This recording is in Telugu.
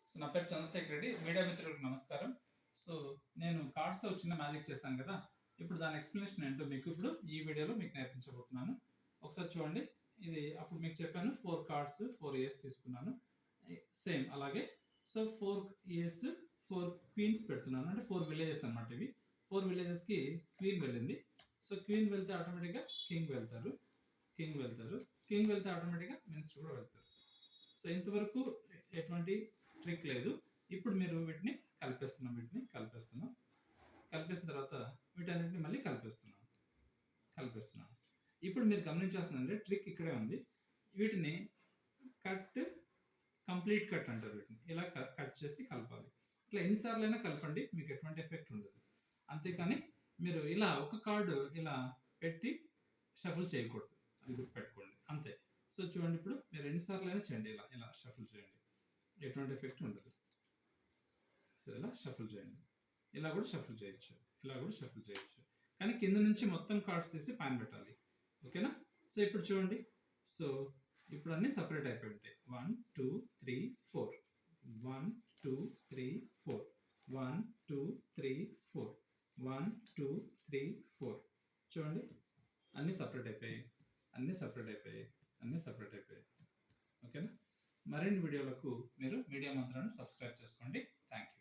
సో నా పేరు చంద్రశేఖర్ రెడ్డి. మీడియా మిత్రులకు నమస్కారం. సో నేను కార్డ్స్‌తో చిన్న మ్యాజిక్ చేశాను కదా! ఇప్పుడు దాని ఎక్స్‌ప్లనేషన్ ఏంటో మీకు ఇప్పుడు ఈ వీడియోలో మీకు నేర్పించబోతున్నాను. ఒకసారి చూడండి. ఇది అప్పుడు మీకు చెప్పాను 4 కార్డ్స్, 4 ఏస్ తీసుకున్నాను. సేమ్ అలాగే సో 4 ఏస్, 4 క్వీన్స్ పెడుతున్నాను. అంటే 4 విలేజెస్ అన్నమాట ఇవి. 4 విలేజెస్‌కి క్వీన్ వెళ్ళింది. సో క్వీన్ వెళ్తే ఆటోమేటిక్‌గా కింగ్ వెళ్తారు. కింగ్ వెళ్తారు. కింగ్ వెళ్తే ఆటోమేటిక్‌గా మినిస్టర్ కూడా వెళ్తారు. సో ఇంతవరకు ఎటువంటి ట్రిక్ లేదు. ఇప్పుడు మీరు వీటిని కలిపేస్తున్నాం. కలిపేసిన తర్వాత వీటన్నిటిని మళ్ళీ కలిపేస్తున్నాం. ఇప్పుడు మీరు గమనించాల్సిందంటే ట్రిక్ ఇక్కడే ఉంది. వీటిని కట్, కంప్లీట్ కట్ అంటారు వీటిని. ఇలా కట్ చేసి కలపాలి. ఇట్లా ఎన్నిసార్లైనా కలపండి, మీకు ఎటువంటి ఎఫెక్ట్ ఉండదు. అంతేకాని మీరు ఇలా ఒక కార్డు ఇలా పెట్టి షఫుల్ చేయకూడదు. అది గుర్తుపెట్టుకోండి అంతే. సో చూడండి, ఇప్పుడు మీరు ఎన్నిసార్లైనా చేయండి, ఇలా ఇలా షఫుల్ చేయండి, ఎటువంటి ఎఫెక్ట్ ఉండదు. సో ఇలా షఫుల్ చేయండి. ఇలా కూడా షఫుల్ చేయొచ్చు, కానీ కింద నుంచి మొత్తం కార్డ్స్ తీసి పైన పెట్టాలి. ఓకేనా? సో ఇప్పుడు చూడండి. సో ఇప్పుడు అన్నీ సపరేట్ అయిపోయి ఉంటాయి. 1 2 3 4 1 2 3 4 1 2 3 4 1 2 3 4 చూడండి, అన్నీ సపరేట్ అయిపోయాయి. ఓకేనా? మరిన్ని వీడియోలకు మీరు మీడియా మంత్రాన్ని సబ్స్క్రైబ్ చేసుకోండి. Thank you.